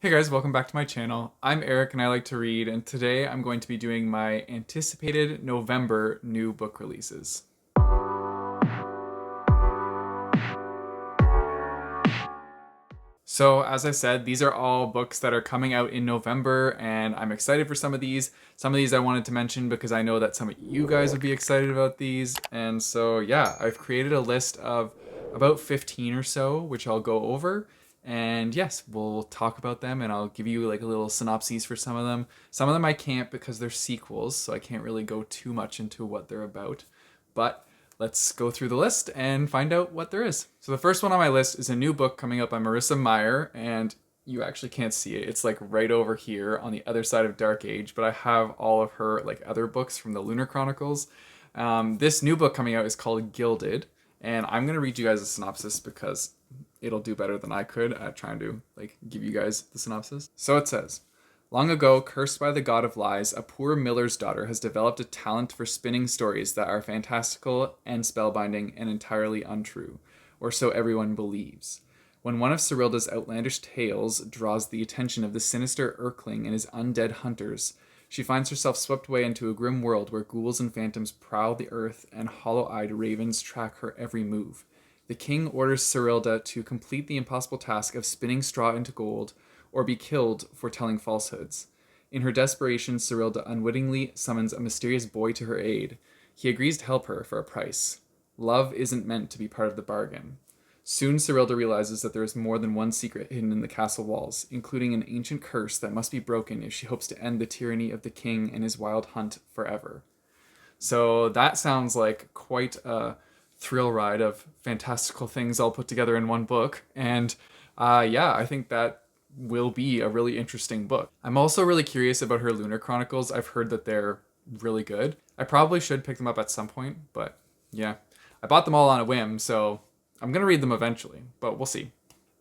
Hey guys, welcome back to my channel. I'm Eric and I like to read, and today I'm going to be doing my anticipated November new book releases. So, as I said, these are all books that are coming out in November, and I'm excited for some of these. Some of these I wanted to mention because I know that some of you guys would be excited about these. And so, yeah, I've created a list of about 15 or so, which I'll go over. And yes, we'll talk about them, and I'll give you like a little synopsis for some of them. Some of them I can't because they're sequels, so I can't really go too much into what they're about. But let's go through the list and find out what there is. So the first one on my list is a new book coming up by Marissa Meyer, and you actually can't see it. It's like right over here on the other side of Dark Age, but I have all of her like other books from the Lunar Chronicles. This new book coming out is called Gilded, and I'm gonna read you guys a synopsis because it'll do better than I could at trying to like give you guys the synopsis. So it says, long ago, cursed by the god of lies, a poor miller's daughter has developed a talent for spinning stories that are fantastical and spellbinding and entirely untrue, or so everyone believes. When one of Cyrilda's outlandish tales draws the attention of the sinister Erkling and his undead hunters, she finds herself swept away into a grim world where ghouls and phantoms prowl the earth and hollow-eyed ravens track her every move. The king orders Cyrilda to complete the impossible task of spinning straw into gold, or be killed for telling falsehoods. In her desperation, Cyrilda unwittingly summons a mysterious boy to her aid. He agrees to help her for a price. Love isn't meant to be part of the bargain. Soon, Cyrilda realizes that there is more than one secret hidden in the castle walls, including an ancient curse that must be broken if she hopes to end the tyranny of the king and his wild hunt forever. So that sounds like quite a thrill ride of fantastical things all put together in one book. And yeah, I think that will be a really interesting book. I'm also really curious about her Lunar Chronicles. I've heard that they're really good. I probably should pick them up at some point, but yeah. I bought them all on a whim, so I'm going to read them eventually, but we'll see.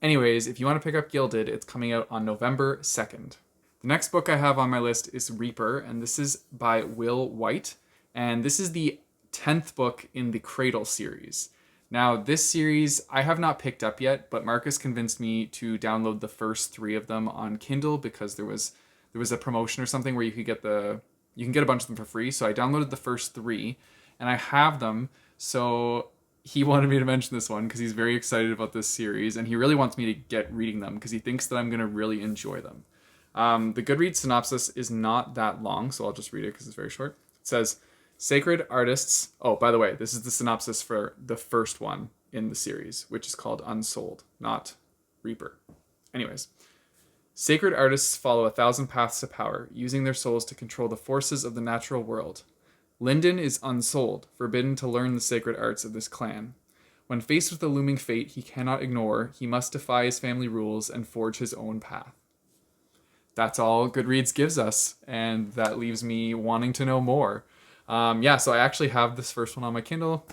Anyways, if you want to pick up Gilded, it's coming out on November 2nd. The next book I have on my list is Reaper, and this is by Will White, and this is the 10th book in the Cradle series. Now, this series I have not picked up yet, but Marcus convinced me to download the first 3 of them on Kindle because there was a promotion or something where you can get a bunch of them for free. So I downloaded the first 3 and I have them. So he wanted me to mention this one because he's very excited about this series and he really wants me to get reading them because he thinks that I'm going to really enjoy them. The Goodreads synopsis is not that long, so I'll just read it because it's very short. It says, Sacred artists... Oh, by the way, this is the synopsis for the first one in the series, which is called Unsold, not Reaper. Anyways. Sacred artists follow 1,000 paths to power, using their souls to control the forces of the natural world. Lyndon is unsold, forbidden to learn the sacred arts of this clan. When faced with a looming fate he cannot ignore, he must defy his family rules and forge his own path. That's all Goodreads gives us, and that leaves me wanting to know more. Yeah, so I actually have this first one on my Kindle.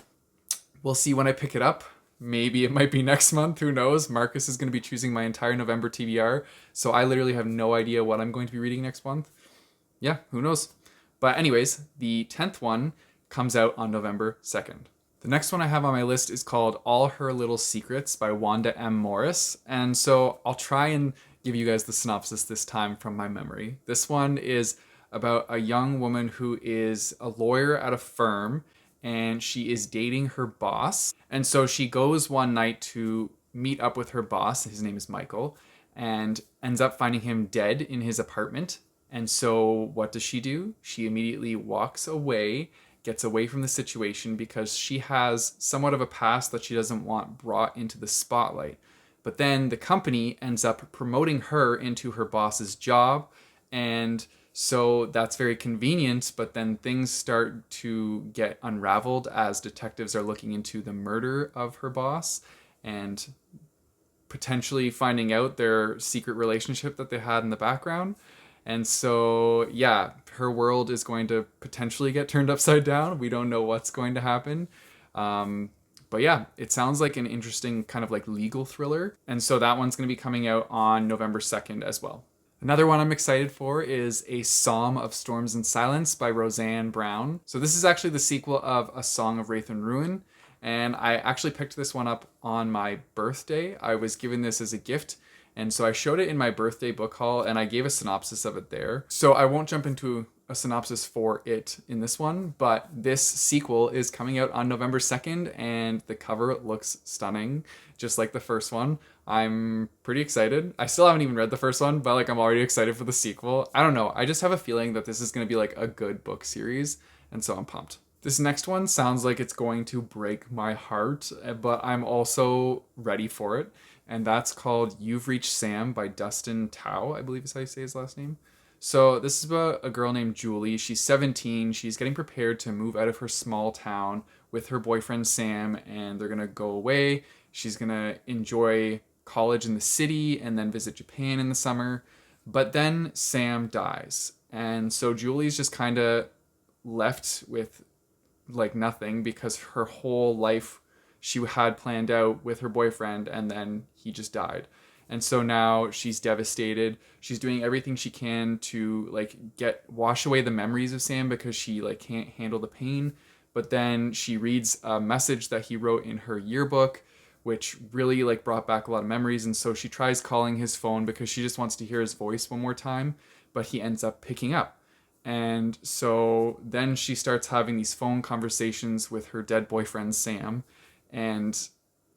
We'll see when I pick it up. Maybe it might be next month, who knows? Marcus is going to be choosing my entire November TBR, so I literally have no idea what I'm going to be reading next month. Yeah, who knows? But anyways, the 10th one comes out on November 2nd. The next one I have on my list is called All Her Little Secrets by Wanda M. Morris, and so I'll try and give you guys the synopsis this time from my memory. This one is about a young woman who is a lawyer at a firm and she is dating her boss. And so she goes one night to meet up with her boss, his name is Michael, and ends up finding him dead in his apartment. And so what does she do? She immediately walks away, gets away from the situation because she has somewhat of a past that she doesn't want brought into the spotlight. But then the company ends up promoting her into her boss's job, and so that's very convenient, but then things start to get unraveled as detectives are looking into the murder of her boss and potentially finding out their secret relationship that they had in the background. And so, yeah, her world is going to potentially get turned upside down. We don't know what's going to happen. But yeah, it sounds like an interesting kind of like legal thriller. And so that one's going to be coming out on November 2nd as well. Another one I'm excited for is A Psalm of Storms and Silence by Roseanne Brown. So this is actually the sequel of A Song of Wraith and Ruin, and I actually picked this one up on my birthday. I was given this as a gift, And so I showed it in my birthday book haul and I gave a synopsis of it there. So I won't jump into a synopsis for it in this one, but this sequel is coming out on November 2nd and the cover looks stunning, just like the first one. I'm pretty excited. I still haven't even read the first one, but like I'm already excited for the sequel. I don't know. I just have a feeling that this is going to be like a good book series, and so I'm pumped. This next one sounds like it's going to break my heart, but I'm also ready for it. And that's called You've Reached Sam by Dustin Tao, I believe is how you say his last name. So this is about a girl named Julie. She's 17. She's getting prepared to move out of her small town with her boyfriend Sam, and they're going to go away. She's going to enjoy college in the city and then visit Japan in the summer. But then Sam dies. And so Julie's just kind of left with like nothing because her whole life she had planned out with her boyfriend and then he just died. And so now she's devastated. She's doing everything she can to like wash away the memories of Sam because she like can't handle the pain. But then she reads a message that he wrote in her yearbook, which really like brought back a lot of memories. And so she tries calling his phone because she just wants to hear his voice one more time, but he ends up picking up. And so then she starts having these phone conversations with her dead boyfriend, Sam. And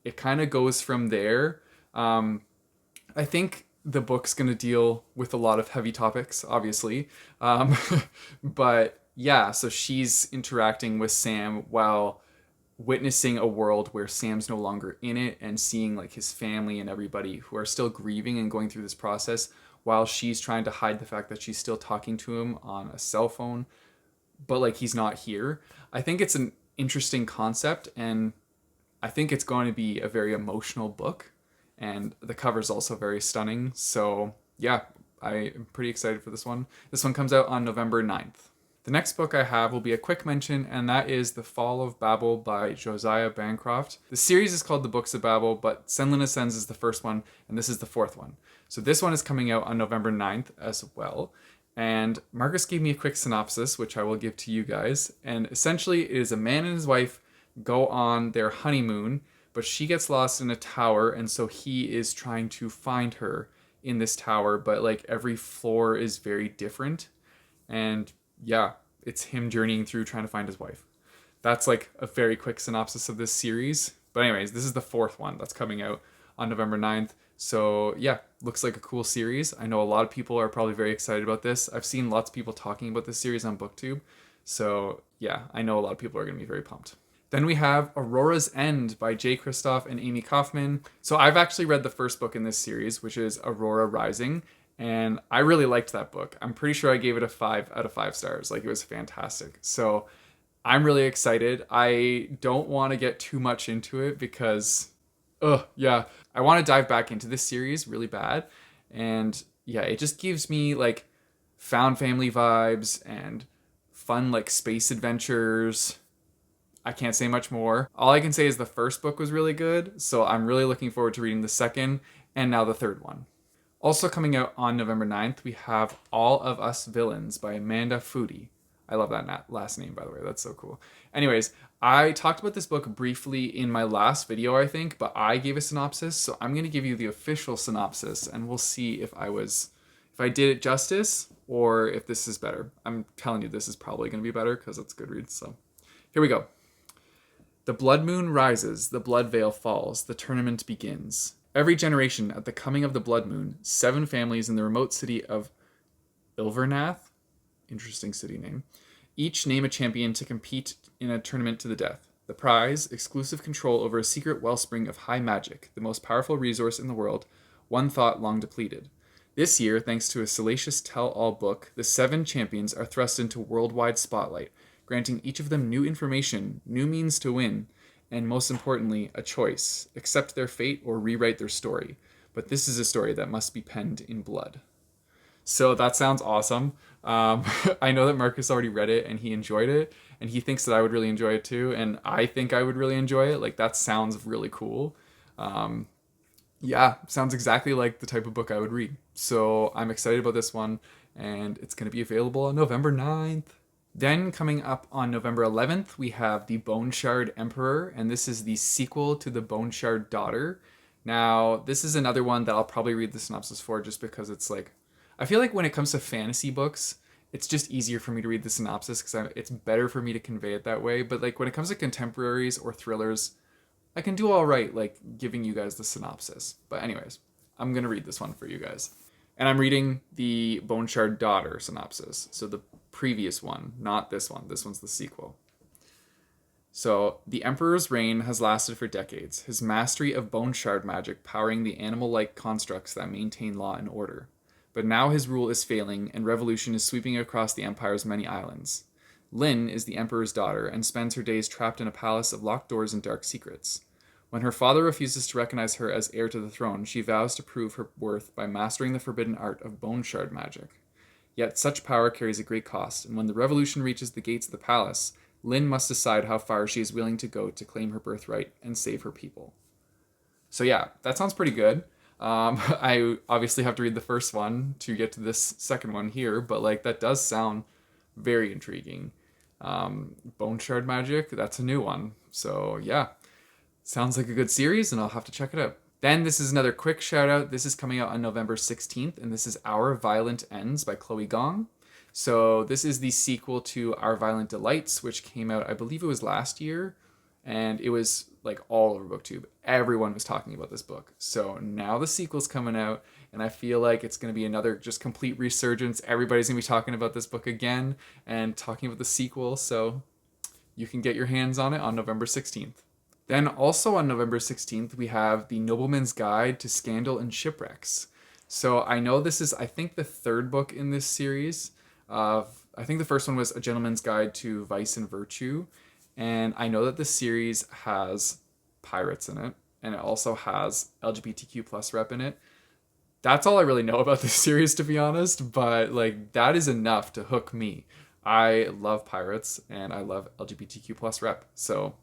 it kind of goes from there. I think the book's going to deal with a lot of heavy topics, obviously. But yeah, so she's interacting with Sam while witnessing a world where Sam's no longer in it and seeing like his family and everybody who are still grieving and going through this process while she's trying to hide the fact that she's still talking to him on a cell phone, but like he's not here. I think it's an interesting concept, and I think it's going to be a very emotional book, and the cover's also very stunning. So yeah, I am pretty excited for this one. This one comes out on November 9th. The next book I have will be a quick mention, and that is The Fall of Babel by Josiah Bancroft. The series is called The Books of Babel, but Senlin Ascends is the first one, and this is the fourth one. So this one is coming out on November 9th as well. And Marcus gave me a quick synopsis, which I will give to you guys. And essentially, it is a man and his wife go on their honeymoon, but she gets lost in a tower, and so he is trying to find her in this tower, but like every floor is very different. And yeah, it's him journeying through trying to find his wife. That's like a very quick synopsis of this series. But anyways, this is the fourth one that's coming out on November 9th. So yeah, looks like a cool series. I know a lot of people are probably very excited about this. I've seen lots of people talking about this series on BookTube. So yeah, I know a lot of people are going to be very pumped. Then we have Aurora's End by Jay Kristoff and Amy Kaufman. So I've actually read the first book in this series, which is Aurora Rising. And I really liked that book. I'm pretty sure I gave it a 5 out of 5 stars. Like, it was fantastic. So I'm really excited. I don't want to get too much into it because, yeah, I want to dive back into this series really bad. And yeah, it just gives me like found family vibes and fun like space adventures. I can't say much more. All I can say is the first book was really good. So I'm really looking forward to reading the second and now the third one. Also coming out on November 9th, we have All of Us Villains by Amanda Foody. I love that last name, by the way. That's so cool. Anyways, I talked about this book briefly in my last video, I think, but I gave a synopsis, so I'm going to give you the official synopsis, and we'll see if I did it justice or if this is better. I'm telling you, this is probably going to be better because it's Goodreads, so here we go. The blood moon rises, the blood veil falls, the tournament begins. Every generation, at the coming of the blood moon, 7 families in the remote city of Ilvernath, interesting city name, each name a champion to compete in a tournament to the death. The prize, exclusive control over a secret wellspring of high magic, the most powerful resource in the world, one thought long depleted. This year, thanks to a salacious tell-all book, the 7 champions are thrust into worldwide spotlight, granting each of them new information, new means to win, and most importantly, a choice. Accept their fate or rewrite their story. But this is a story that must be penned in blood. So that sounds awesome. I know that Marcus already read it and he enjoyed it. And he thinks that I would really enjoy it too. And I think I would really enjoy it. Like, that sounds really cool. Yeah, sounds exactly like the type of book I would read. So I'm excited about this one. And it's going to be available on November 9th. Then coming up on November 11th, we have The Bone Shard Emperor, and this is the sequel to The Bone Shard Daughter. Now, this is another one that I'll probably read the synopsis for just because it's like, I feel like when it comes to fantasy books, it's just easier for me to read the synopsis because it's better for me to convey it that way. But like when it comes to contemporaries or thrillers, I can do all right, like giving you guys the synopsis. But anyways, I'm gonna read this one for you guys, and I'm reading the Bone Shard Daughter synopsis. So the previous one, not this one. This one's the sequel. So, the Emperor's reign has lasted for decades, his mastery of bone shard magic powering the animal-like constructs that maintain law and order. But now his rule is failing, and revolution is sweeping across the Empire's many islands. Lynn is the Emperor's daughter, and spends her days trapped in a palace of locked doors and dark secrets. When her father refuses to recognize her as heir to the throne, she vows to prove her worth by mastering the forbidden art of bone shard magic. Yet such power carries a great cost, and when the revolution reaches the gates of the palace, Lynn must decide how far she is willing to go to claim her birthright and save her people. So yeah, that sounds pretty good. I obviously have to read the first one to get to this second one here, but like that does sound very intriguing. Bone Shard Magic, that's a new one. So yeah, sounds like a good series, and I'll have to check it out. Then this is another quick shout out. This is coming out on November 16th, and this is Our Violent Ends by Chloe Gong. So this is the sequel to Our Violent Delights, which came out, I believe it was last year, and it was like all over BookTube. Everyone was talking about this book. So now the sequel's coming out, and I feel like it's going to be another just complete resurgence. Everybody's going to be talking about this book again and talking about the sequel, so you can get your hands on it on November 16th. Then also on November 16th, we have The Nobleman's Guide to Scandal and Shipwrecks. So I know this is, I think, the third book in this series. I think the first one was A Gentleman's Guide to Vice and Virtue, and I know that this series has pirates in it, and it also has LGBTQ plus rep in it. That's all I really know about this series, to be honest, but like that is enough to hook me. I love pirates and I love LGBTQ plus rep, so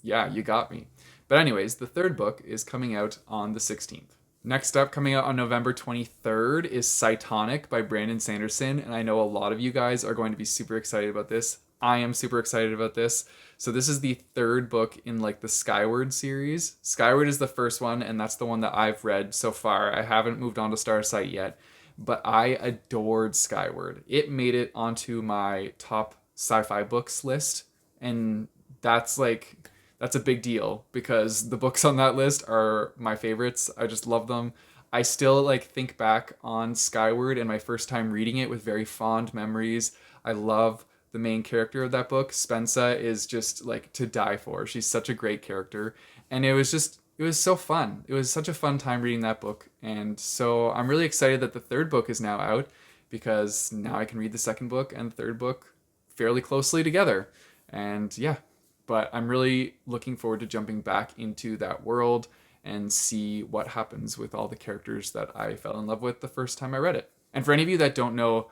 yeah, you got me. But anyways, the third book is coming out on the 16th. Next up, coming out on November 23rd, is Cytonic by Brandon Sanderson, and I know a lot of you guys are going to be super excited about this. I am super excited about this. So this is the third book in like the Skyward series. Skyward is the first one, and that's the one that I've read so far. I haven't moved on to Starsight yet, but I adored Skyward. It made it onto my top sci-fi books list, and that's a big deal because the books on that list are my favorites. I just love them. I still like think back on Skyward and my first time reading it with very fond memories. I love the main character of that book. Spensa is just like to die for. She's such a great character. And it was so fun. It was such a fun time reading that book. And so I'm really excited that the third book is now out because now I can read the second book and the third book fairly closely together. And yeah, but I'm really looking forward to jumping back into that world and see what happens with all the characters that I fell in love with the first time I read it. And for any of you that don't know,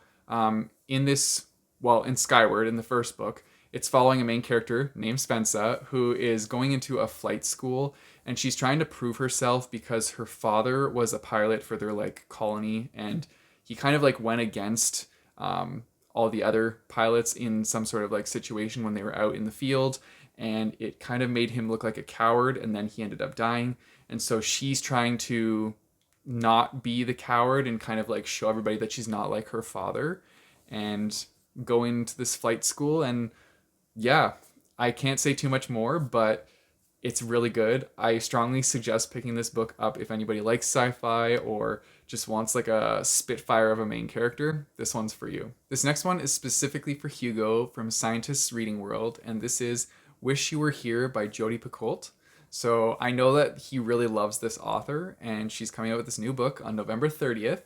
in Skyward, in the first book, it's following a main character named Spensa who is going into a flight school, and she's trying to prove herself because her father was a pilot for their like colony, and he kind of like went against all the other pilots in some sort of like situation when they were out in the field, and it kind of made him look like a coward, and then he ended up dying. And so she's trying to not be the coward and kind of like show everybody that she's not like her father, and go into this flight school. And yeah, I can't say too much more, but it's really good. I strongly suggest picking this book up if anybody likes sci-fi or just wants like a spitfire of a main character. This one's for you. This next one is specifically for Hugo from Scientists Reading World, and this is Wish You Were Here by Jodi Picoult. So I know that he really loves this author, and she's coming out with this new book on November 30th.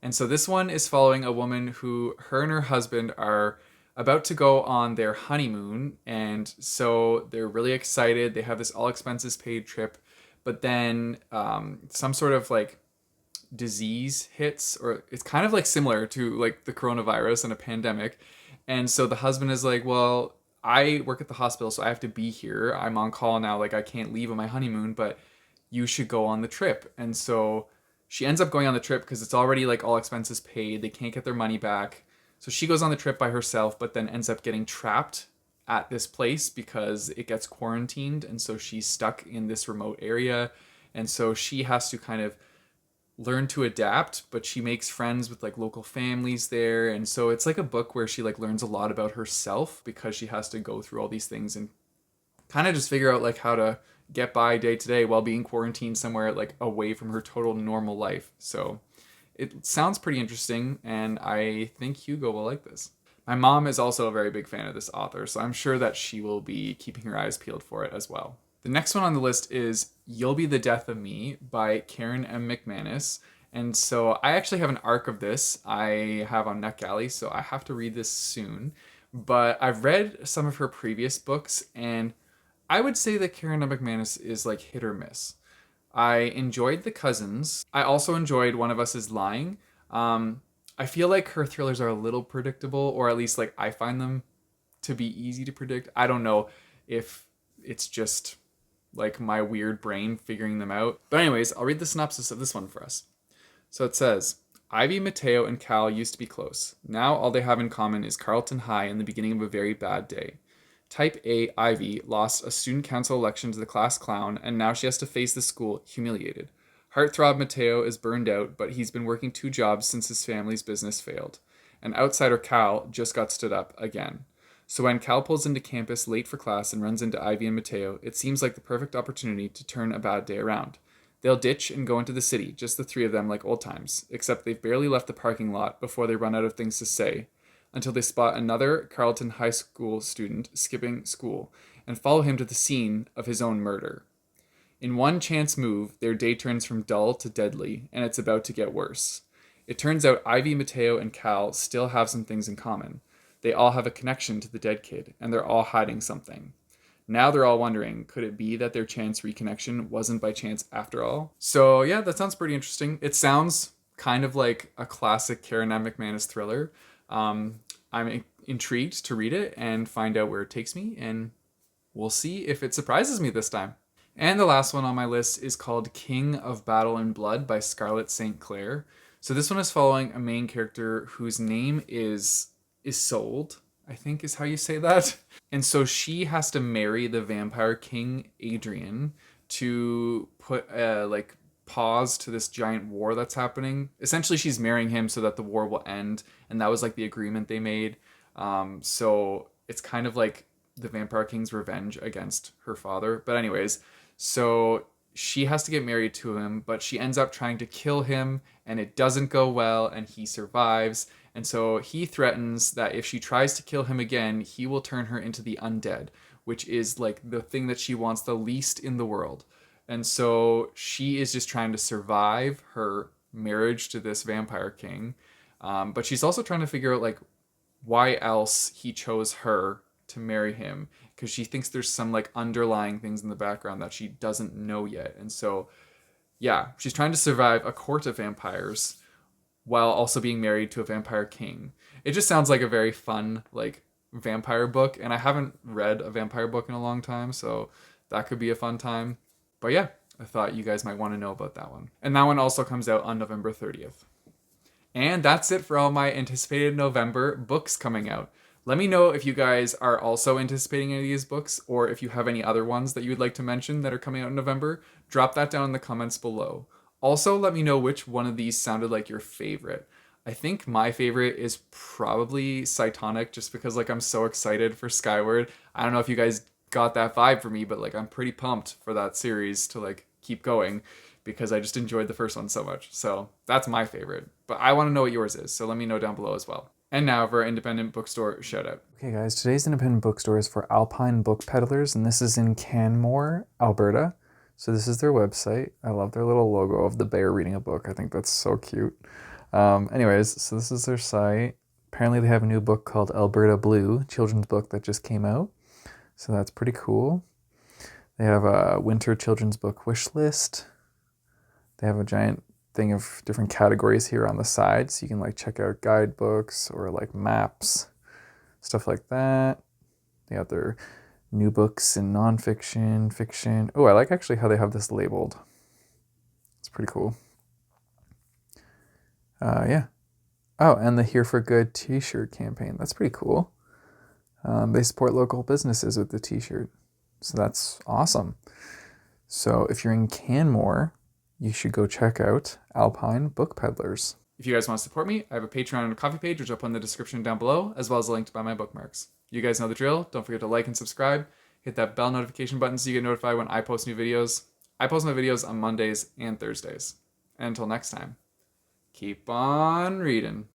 And so this one is following a woman who, her and her husband are about to go on their honeymoon, and so they're really excited. They have this all expenses paid trip, but then some sort of like disease hits, or it's kind of like similar to like the coronavirus and a pandemic. And so the husband is like, well, I work at the hospital, so I have to be here. I'm on call now. Like I can't leave on my honeymoon, but you should go on the trip. And so she ends up going on the trip because it's already like all expenses paid. They can't get their money back. So she goes on the trip by herself, but then ends up getting trapped at this place because it gets quarantined. And so she's stuck in this remote area. And so she has to kind of learn to adapt, but she makes friends with like local families there. And so it's like a book where she like learns a lot about herself because she has to go through all these things and kind of just figure out like how to get by day to day while being quarantined somewhere like away from her total normal life. So it sounds pretty interesting, and I think Hugo will like this. My mom is also a very big fan of this author, so I'm sure that she will be keeping her eyes peeled for it as well. The next one on the list is You'll Be the Death of Me by Karen M. McManus. And so I actually have an arc of this I have on NetGalley, so I have to read this soon. But I've read some of her previous books, and I would say that Karen M. McManus is like hit or miss. I enjoyed The Cousins. I also enjoyed One of Us is Lying. I feel like her thrillers are a little predictable, or at least like I find them to be easy to predict. I don't know if it's just like my weird brain figuring them out. But anyways, I'll read the synopsis of this one for us. So it says, Ivy, Mateo, and Cal used to be close. Now all they have in common is Carlton High and the beginning of a very bad day. Type A, Ivy, lost a student council election to the class clown, and now she has to face the school humiliated. Heartthrob Mateo is burned out, but he's been working 2 jobs since his family's business failed. And outsider Cal just got stood up again. So when Cal pulls into campus late for class and runs into Ivy and Mateo, it seems like the perfect opportunity to turn a bad day around. They'll ditch and go into the city, just the 3 of them like old times, except they've barely left the parking lot before they run out of things to say, until they spot another Carleton High School student skipping school and follow him to the scene of his own murder. In one chance move, their day turns from dull to deadly, and it's about to get worse. It turns out Ivy, Mateo, and Cal still have some things in common. They all have a connection to the dead kid, and they're all hiding something. Now they're all wondering, could it be that their chance reconnection wasn't by chance after all? So yeah, that sounds pretty interesting. It sounds kind of like a classic Karen M. McManus thriller. I'm intrigued to read it and find out where it takes me, and we'll see if it surprises me this time. And the last one on my list is called King of Battle and Blood by Scarlett St. Clair. So this one is following a main character whose name is Isolde, I think is how you say that. And so she has to marry the vampire king Adrian to put like pause to this giant war that's happening. Essentially, she's marrying him so that the war will end, and that was like the agreement they made. So it's kind of like the vampire king's revenge against her father. But anyways, so she has to get married to him, but she ends up trying to kill him, and it doesn't go well, and he survives. And so he threatens that if she tries to kill him again, he will turn her into the undead, which is like the thing that she wants the least in the world. And so she is just trying to survive her marriage to this vampire king. But she's also trying to figure out like why else he chose her to marry him, because she thinks there's some like underlying things in the background that she doesn't know yet. And so, yeah, she's trying to survive a court of vampires while also being married to a vampire king. It just sounds like a very fun like vampire book, and I haven't read a vampire book in a long time, so that could be a fun time. But yeah, I thought you guys might want to know about that one. And that one also comes out on November 30th. And that's it for all my anticipated November books coming out. Let me know if you guys are also anticipating any of these books, or if you have any other ones that you would like to mention that are coming out in November. Drop that down in the comments below. Also, let me know which one of these sounded like your favorite. I think my favorite is probably Cytonic, just because like I'm so excited for Skyward. I don't know if you guys got that vibe for me, but like I'm pretty pumped for that series to like keep going, because I just enjoyed the first one so much. So that's my favorite. But I want to know what yours is, so let me know down below as well. And now for our independent bookstore shout out. Okay guys, today's independent bookstore is for Alpine Book Peddlers, and this is in Canmore, Alberta. So this is their website. I love their little logo of the bear reading a book. I think that's so cute. Anyways, so this is their site. Apparently they have a new book called Alberta Blue, children's book that just came out. So that's pretty cool. They have a winter children's book wish list. They have a giant thing of different categories here on the side, so you can like check out guidebooks or like maps, stuff like that. They have their new books in nonfiction, fiction. Oh, I like actually how they have this labeled. It's pretty cool. Yeah. Oh, and the Here for Good t-shirt campaign. That's pretty cool. They support local businesses with the t-shirt. So that's awesome. So if you're in Canmore, you should go check out Alpine Book Peddlers. If you guys want to support me, I have a Patreon and a Coffee page, which I'll put in the description down below, as well as a link to buy my bookmarks. You guys know the drill. Don't forget to like and subscribe. Hit that bell notification button so you get notified when I post new videos. I post my videos on Mondays and Thursdays. And until next time, keep on reading.